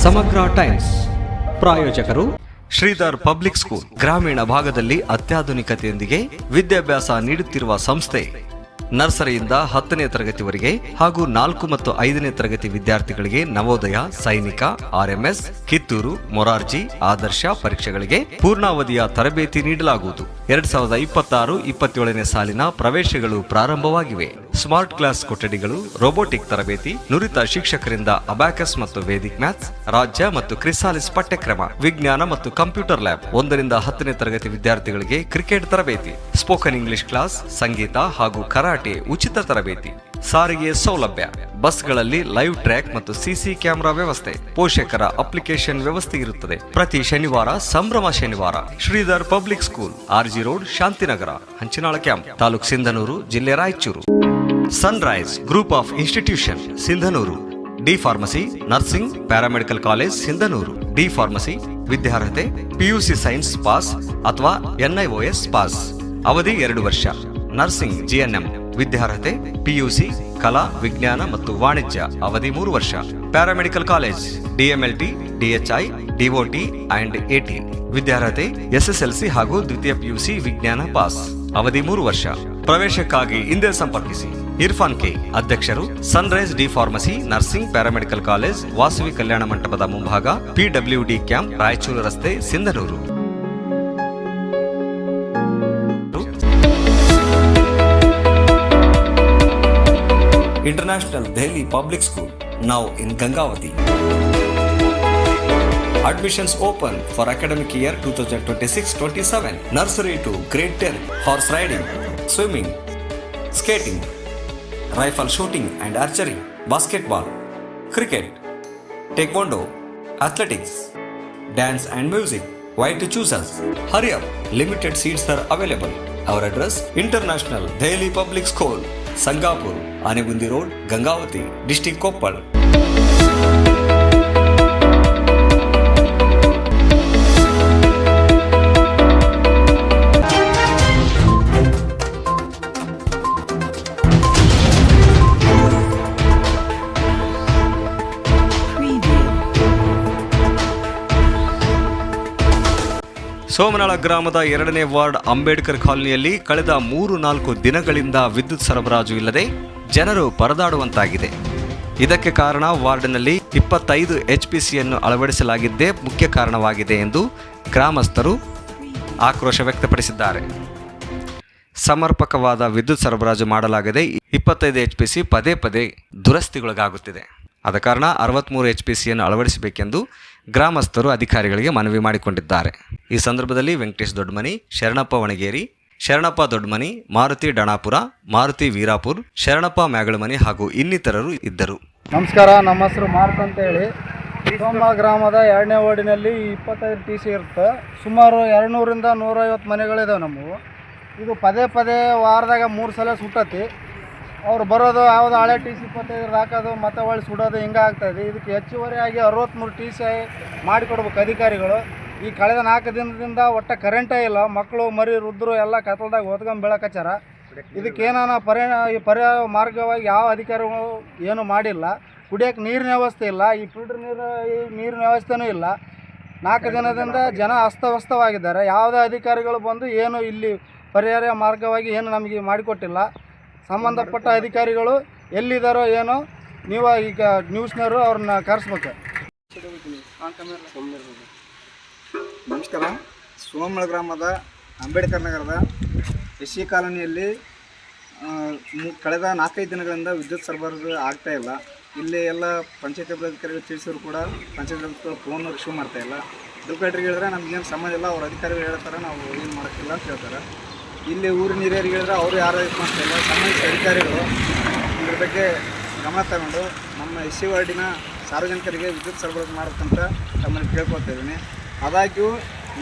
ಸಮಗ್ರ ಟೈಮ್ಸ್ ಪ್ರಾಯೋಜಕರು Sridhar public school. ಗ್ರಾಮೀಣ ಭಾಗದಲ್ಲಿ ಅತ್ಯಾಧುನಿಕತೆಯೊಂದಿಗೆ ವಿದ್ಯಾಭ್ಯಾಸ ನೀಡುತ್ತಿರುವ ಸಂಸ್ಥೆ. ನರ್ಸರಿಯಿಂದ 10ನೇ ತರಗತಿವರೆಗೆ ಹಾಗೂ 4 ಮತ್ತು 5ನೇ ತರಗತಿ ವಿದ್ಯಾರ್ಥಿಗಳಿಗೆ ನವೋದಯ, ಸೈನಿಕ, RMS, ಕಿತ್ತೂರು, ಮೊರಾರ್ಜಿ, ಆದರ್ಶ ಪರೀಕ್ಷೆಗಳಿಗೆ ಪೂರ್ಣಾವಧಿಯ ತರಬೇತಿ ನೀಡಲಾಗುವುದು. 2026-27ನೇ ಸಾಲಿನ ಪ್ರವೇಶಗಳು ಪ್ರಾರಂಭವಾಗಿವೆ. ಸ್ಮಾರ್ಟ್ ಕ್ಲಾಸ್ ಕೊಠಡಿಗಳು, ರೋಬೋಟಿಕ್ ತರಬೇತಿ, ನುರಿತ ಶಿಕ್ಷಕರಿಂದ ಅಬ್ಯಾಕಸ್ ಮತ್ತು ವೇದಿಕ್ ಮ್ಯಾಥ್ಸ್, ರಾಜ್ಯ ಮತ್ತು ಕ್ರಿಸಾಲಿಸ್ ಪಠ್ಯಕ್ರಮ, ವಿಜ್ಞಾನ ಮತ್ತು ಕಂಪ್ಯೂಟರ್ ಲ್ಯಾಬ್. 1ರಿಂದ 10ನೇ ತರಗತಿ ವಿದ್ಯಾರ್ಥಿಗಳಿಗೆ ಕ್ರಿಕೆಟ್ ತರಬೇತಿ, ಸ್ಪೋಕನ್ ಇಂಗ್ಲಿಷ್ ಕ್ಲಾಸ್, ಸಂಗೀತ ಹಾಗೂ ಕರಾಟೆ ಉಚಿತ ತರಬೇತಿ, ಸಾರಿಗೆ ಸೌಲಭ್ಯ, ಬಸ್ಗಳಲ್ಲಿ ಲೈವ್ ಟ್ರ್ಯಾಕ್ ಮತ್ತು ಸಿಸಿ ಕ್ಯಾಮೆರಾ ವ್ಯವಸ್ಥೆ, ಪೋಷಕರ ಅಪ್ಲಿಕೇಶನ್ ವ್ಯವಸ್ಥೆ ಇರುತ್ತದೆ. ಪ್ರತಿ ಶನಿವಾರ ಸಂಭ್ರಮ ಶನಿವಾರ. Sridhar public school, RG road, Shantinagar, Hanchinal camp, taluk Sindhanur, ಜಿಲ್ಲೆ Raichur. Sunrise group of institution, Sindhanur. D pharmacy, nursing, paramedical college, Sindhanur. D pharmacy ವಿದ್ಯಾರ್ಹತೆ PUC ಸೈನ್ಸ್ ಪಾಸ್ ಅಥವಾ NIOS ಪಾಸ್. ಅವಧಿ 2 ವರ್ಷ. ನರ್ಸಿಂಗ್ GNM ವಿದ್ಯಾರ್ಹತೆ PUC ಕಲಾ, ವಿಜ್ಞಾನ ಮತ್ತು ವಾಣಿಜ್ಯ. ಅವಧಿ 3 ವರ್ಷ. Paramedical college DMLT, DHI, DOT and AT ವಿದ್ಯಾರ್ಹತೆ SSLC ಹಾಗೂ ದ್ವಿತೀಯ PUC ವಿಜ್ಞಾನ ಪಾಸ್. ಅವಧಿ 3 ವರ್ಷ. ಪ್ರವೇಶಕ್ಕಾಗಿ ಹಿಂದೆ ಸಂಪರ್ಕಿಸಿ. ಇರ್ಫಾನ್ K, ಅಧ್ಯಕ್ಷರು, Sunrise D pharmacy, nursing, paramedical college, Vasavi ಕಲ್ಯಾಣ ಮಂಟಪದ ಮುಂಭಾಗ, PWD ಕ್ಯಾಂಪ್, ರಾಯಚೂರು ರಸ್ತೆ, Sindhanur. International Delhi Public School, now in Gangavati. Admissions open for academic year 2026-27. Nursery to grade 10. Horse riding, swimming, skating, rifle shooting and archery, basketball, cricket, taekwondo, athletics, dance and music. Why to choose us? Hurry up, limited seats are available. Our address: International Delhi Public School, Sangapur, Anegundi Road, Gangavati, District Koppal. ಸೋಮನಾಳ ಗ್ರಾಮದ 2ನೇ ward Ambedkar ಕಾಲನಿಯಲ್ಲಿ ಕಳೆದ 3-4 ದಿನಗಳಿಂದ ವಿದ್ಯುತ್ ಸರಬರಾಜು ಇಲ್ಲದೆ ಜನರು ಪರದಾಡುವಂತಾಗಿದೆ. ಇದಕ್ಕೆ ಕಾರಣ ವಾರ್ಡ್ನಲ್ಲಿ 25 HPCಯನ್ನು ಅಳವಡಿಸಲಾಗಿದ್ದೇ ಮುಖ್ಯ ಕಾರಣವಾಗಿದೆ ಎಂದು ಗ್ರಾಮಸ್ಥರು ಆಕ್ರೋಶ ವ್ಯಕ್ತಪಡಿಸಿದ್ದಾರೆ. ಸಮರ್ಪಕವಾದ ವಿದ್ಯುತ್ ಸರಬರಾಜು ಮಾಡಲಾಗದೆ 25 HPC ಪದೇ ಪದೇ ದುರಸ್ತಿಗೊಳಗಾಗುತ್ತಿದೆ. ಆದ ಕಾರಣ 63 HPCಯನ್ನು ಅಳವಡಿಸಬೇಕೆಂದು ಗ್ರಾಮಸ್ಥರು ಅಧಿಕಾರಿಗಳಿಗೆ ಮನವಿ ಮಾಡಿಕೊಂಡಿದ್ದಾರೆ. ಈ ಸಂದರ್ಭದಲ್ಲಿ ವೆಂಕಟೇಶ್ ದೊಡ್ಡಮನಿ, ಶರಣಪ್ಪ ವಣಗೇರಿ, ಶರಣಪ್ಪ ದೊಡ್ಡಮನಿ, ಮಾರುತಿ ಡಣಾಪುರ, ಮಾರುತಿ ವೀರಾಪುರ್, ಶರಣಪ್ಪ ಮ್ಯಾಗಳಮನಿ ಹಾಗೂ ಇನ್ನಿತರರು ಇದ್ದರು. ನಮಸ್ಕಾರ, ನಮ್ಮ ಹೆಸರು ಮಾರುತಿ ಅಂತ ಹೇಳಿ. ಸೋಮ ಗ್ರಾಮದ 2ನೇ ವಾರ್ಡಿನಲ್ಲಿ 25 TC ಇರುತ್ತೆ. ಸುಮಾರು 200ರಿಂದ 150 ಮನೆಗಳಿದಾವೆ ನಮ್ಮವು. ಇದು ಪದೇ ಪದೇ ವಾರದಾಗ 3 ಸಲ ಸುಟ್ಟತಿ. ಅವ್ರು ಬರೋದು ಯಾವುದು ಹಳೆ TC 25 ಹಾಕೋದು ಮತ್ತೆ ಒಳ್ಳೆ ಸುಡೋದು ಹಿಂಗೆ ಆಗ್ತಾಯಿದೆ. ಇದಕ್ಕೆ ಹೆಚ್ಚುವರಿಯಾಗಿ 63 TC ಮಾಡಿಕೊಡ್ಬೇಕು ಅಧಿಕಾರಿಗಳು. ಈ ಕಳೆದ 4 ದಿನದಿಂದ ಒಟ್ಟು ಕರೆಂಟೇ ಇಲ್ಲ. ಮಕ್ಕಳು ಮರಿ ವೃದ್ಧರು ಎಲ್ಲ ಕತ್ತಲ್ದಾಗ ಓದ್ಕೊಂಡು ಬೀಳಕಚ್ಚಾರ. ಇದಕ್ಕೇನಾನ ಪರಿಹಾರ ಮಾರ್ಗವಾಗಿ ಯಾವ ಅಧಿಕಾರಿಗಳು ಏನೂ ಮಾಡಿಲ್ಲ. ಕುಡಿಯೋಕ್ಕೆ ನೀರಿನ ವ್ಯವಸ್ಥೆ ಇಲ್ಲ. ಈ ಫಿಲ್ಟರ್ ನೀರಿನ ವ್ಯವಸ್ಥೆನೂ ಇಲ್ಲ. 4 ದಿನದಿಂದ ಜನ ಅಸ್ತವ್ಯಸ್ತವಾಗಿದ್ದಾರೆ. ಯಾವುದೇ ಅಧಿಕಾರಿಗಳು ಬಂದು ಏನು ಇಲ್ಲಿ ಪರಿಹಾರ ಮಾರ್ಗವಾಗಿ ಏನು ನಮಗೆ ಮಾಡಿಕೊಟ್ಟಿಲ್ಲ. ಸಂಬಂಧಪಟ್ಟ ಅಧಿಕಾರಿಗಳು ಎಲ್ಲಿದ್ದಾರೋ ಏನೋ, ನೀವು ಈಗ ನ್ಯೂಸ್ನವರು ಅವ್ರನ್ನ ಕರೆಸ್ಬೇಕು. ನಮಸ್ಕಾರ. ಸೋಮನಾಳ ಗ್ರಾಮದ ಅಂಬೇಡ್ಕರ್ ನಗರದ SC ಕಾಲೋನಿಯಲ್ಲಿ ಕಳೆದ 4-5 ದಿನಗಳಿಂದ ವಿದ್ಯುತ್ ಸರಬರಾಜು ಆಗ್ತಾ ಇಲ್ಲ. ಇಲ್ಲಿ ಎಲ್ಲ ಪಂಚಾಯತ್ ಅಧಿಕಾರಿಗಳು ತಿಳಿಸಿದ್ರು ಕೂಡ ಪಂಚಾಯತ್ ಅಧಿಕಾರಿಗಳು ಫೋನ್ ರಿಸೀವ್ ಮಾಡ್ತಾಯಿಲ್ಲ. ದುರ್ಗಾಟ್ರಿಗೆ ಹೇಳಿದ್ರೆ ನಮಗೇನು ಸಂಬಂಧ ಇಲ್ಲ, ಅವ್ರ ಅಧಿಕಾರಿಗಳು ಹೇಳ್ತಾರೆ ನಾವು ಏನು ಮಾಡೋಕ್ಕಿಲ್ಲ ಅಂತ ಹೇಳ್ತಾರೆ. ಇಲ್ಲಿ ಊರಿನ ಹಿರಿಯರಿಗೆ ಹೇಳಿದ್ರೆ ಅವರು ಯಾರು ಇದು ಮಾಡ್ತಾಯಿಲ್ಲ. ಸಂಬಂಧಿಸಿದ ಅಧಿಕಾರಿಗಳು ಇದ್ರ ಬಗ್ಗೆ ಗಮನ ತಗೊಂಡು ನಮ್ಮ SC ವಾರ್ಡಿನ ಸಾರ್ವಜನಿಕರಿಗೆ ವಿದ್ಯುತ್ ಸರಬರಾಜು ಮಾಡಬೇಕಂತ ತಮ್ಮಲ್ಲಿ ಕೇಳ್ಕೊಳ್ತಾ ಇದ್ದೀನಿ. ಆದಾಗ್ಯೂ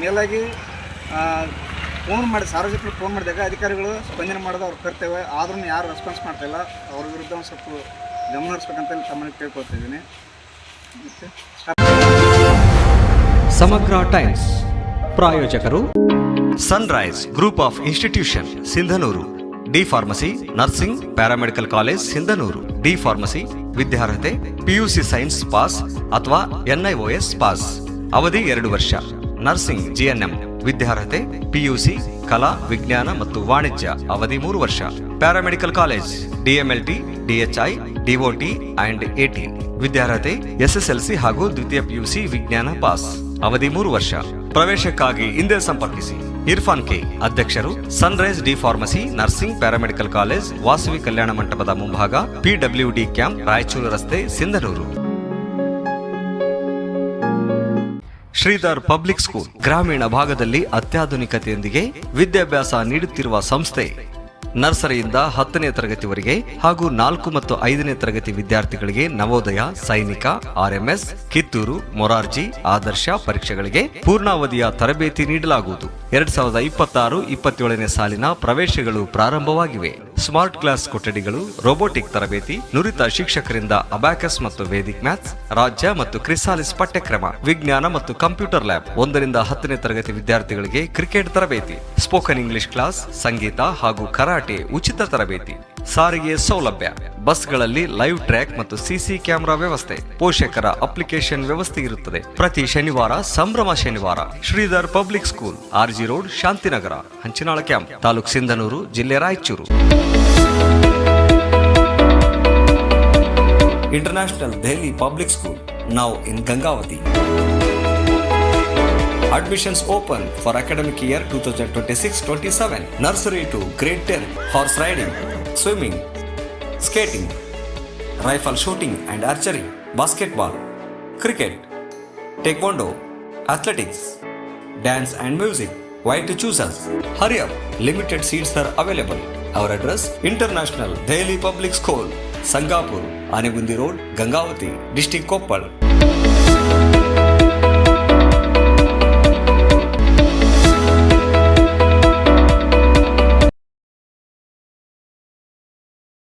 ಮೇಲಾಗಿ ಫೋನ್ ಮಾಡಿ ಸಾರ್ವಜನಿಕರು ಫೋನ್ ಮಾಡಿದಾಗ ಅಧಿಕಾರಿಗಳು ಸ್ಪಂದನೆ ಮಾಡೋದು ಅವ್ರ ಕರ್ತವ್ಯ. ಆದ್ರೂ ಯಾರು ರೆಸ್ಪಾನ್ಸ್ ಮಾಡ್ತಾಯಿಲ್ಲ. ಅವ್ರ ವಿರುದ್ಧ ಒಂದು ಸ್ವಲ್ಪ ಗಮನ ಹರಿಸ್ಬೇಕಂತ ತಮ್ಮಲ್ಲಿ ಕೇಳ್ಕೊಳ್ತಾ ಇದ್ದೀನಿ. ಸಮಗ್ರ ಟೈಮ್ಸ್ ಪ್ರಾಯೋಜಕರು sunrise group of institution, Sindhanur. D pharmacy, nursing, paramedical college, Sindhanur. D pharmacy ವಿದ್ಯಾರ್ಹತೆ PUC ಸೈನ್ಸ್ ಪಾಸ್ ಅಥವಾ NIOS ಪಾಸ್, ಅವಧಿ 2 ವರ್ಷ. ನರ್ಸಿಂಗ್ GNM ವಿದ್ಯಾರ್ಹತೆ PUC ಕಲಾ ವಿಜ್ಞಾನ ಮತ್ತು ವಾಣಿಜ್ಯ, ಅವಧಿ 3 ವರ್ಷ. Paramedical college DMLT DHI DOT and AT ವಿದ್ಯಾರ್ಹತೆ SSLC ಹಾಗೂ ದ್ವಿತೀಯ PUC ವಿಜ್ಞಾನ ಪಾಸ್, ಅವಧಿ 3 ವರ್ಷ. ಪ್ರವೇಶಕ್ಕಾಗಿ ಹಿಂದೆ ಸಂಪರ್ಕಿಸಿ. ಇರ್ಫಾನ್ ಕೆ, ಅಧ್ಯಕ್ಷರು, Sunrise D pharmacy nursing paramedical college, Vasavi ಕಲ್ಯಾಣ ಮಂಟಪದ ಮುಂಭಾಗ, PWD ಕ್ಯಾಂಪ್, ರಾಯಚೂರು ರಸ್ತೆ, ಸಿಂಧನೂರು. ಶ್ರೀಧರ್ ಪಬ್ಲಿಕ್ ಸ್ಕೂಲ್ ಗ್ರಾಮೀಣ ಭಾಗದಲ್ಲಿ ಅತ್ಯಾಧುನಿಕತೆಯೊಂದಿಗೆ ವಿದ್ಯಾಭ್ಯಾಸ ನೀಡುತ್ತಿರುವ ಸಂಸ್ಥೆ. ನರ್ಸರಿಯಿಂದ 10ನೇ ತರಗತಿವರೆಗೆ ಹಾಗೂ 4 ಮತ್ತು 5ನೇ ತರಗತಿ ವಿದ್ಯಾರ್ಥಿಗಳಿಗೆ ನವೋದಯ, ಸೈನಿಕ, RMS, ಕಿತ್ತೂರು, ಮೊರಾರ್ಜಿ, ಆದರ್ಶ ಪರೀಕ್ಷೆಗಳಿಗೆ ಪೂರ್ಣಾವಧಿಯ ತರಬೇತಿ ನೀಡಲಾಗುವುದು. 2026-27ನೇ ಸಾಲಿನ ಪ್ರವೇಶಗಳು ಪ್ರಾರಂಭವಾಗಿವೆ. ಸ್ಮಾರ್ಟ್ ಕ್ಲಾಸ್ ಕೊಠಡಿಗಳು, ರೋಬೋಟಿಕ್ ತರಬೇತಿ, ನುರಿತ ಶಿಕ್ಷಕರಿಂದ ಅಬ್ಯಾಕಸ್ ಮತ್ತು ವೇದಿಕ್ ಮ್ಯಾಥ್ಸ್, ರಾಜ್ಯ ಮತ್ತು ಕ್ರಿಸಾಲಿಸ್ ಪಠ್ಯಕ್ರಮ, ವಿಜ್ಞಾನ ಮತ್ತು ಕಂಪ್ಯೂಟರ್ ಲ್ಯಾಬ್. 1ರಿಂದ 10ನೇ ತರಗತಿ ವಿದ್ಯಾರ್ಥಿಗಳಿಗೆ ಕ್ರಿಕೆಟ್ ತರಬೇತಿ, ಸ್ಪೋಕನ್ ಇಂಗ್ಲಿಷ್ ಕ್ಲಾಸ್, ಸಂಗೀತ ಹಾಗೂ ಕರಾಟೆ ಉಚಿತ ತರಬೇತಿ. ಸಾರಿಗೆ ಸೌಲಭ್ಯ, ಬಸ್ಗಳಲ್ಲಿ ಲೈವ್ ಟ್ರ್ಯಾಕ್ ಮತ್ತು CC ಕ್ಯಾಮೆರಾ ವ್ಯವಸ್ಥೆ, ಪೋಷಕರ ಅಪ್ಲಿಕೇಶನ್ ವ್ಯವಸ್ಥೆ ಇರುತ್ತದೆ. ಪ್ರತಿ ಶನಿವಾರ ಸಂಭ್ರಮ ಶನಿವಾರ. Sridhar public school, RG road, Shantinagar, Hanchinal camp, taluk Sindhanur, ಜಿಲ್ಲೆ Raichur. International Delhi public school, now in Gangavati. Admissions open for academic year 2026-27. Nursery to grade 10. Horse riding, swimming, skating, rifle shooting and archery, basketball, cricket, taekwondo, athletics, dance and music. Why to choose us? Hurry up, limited seats are available. Our address: International Daily Public School, Sangapur, Anegundi Road, Gangavati, District Koppal.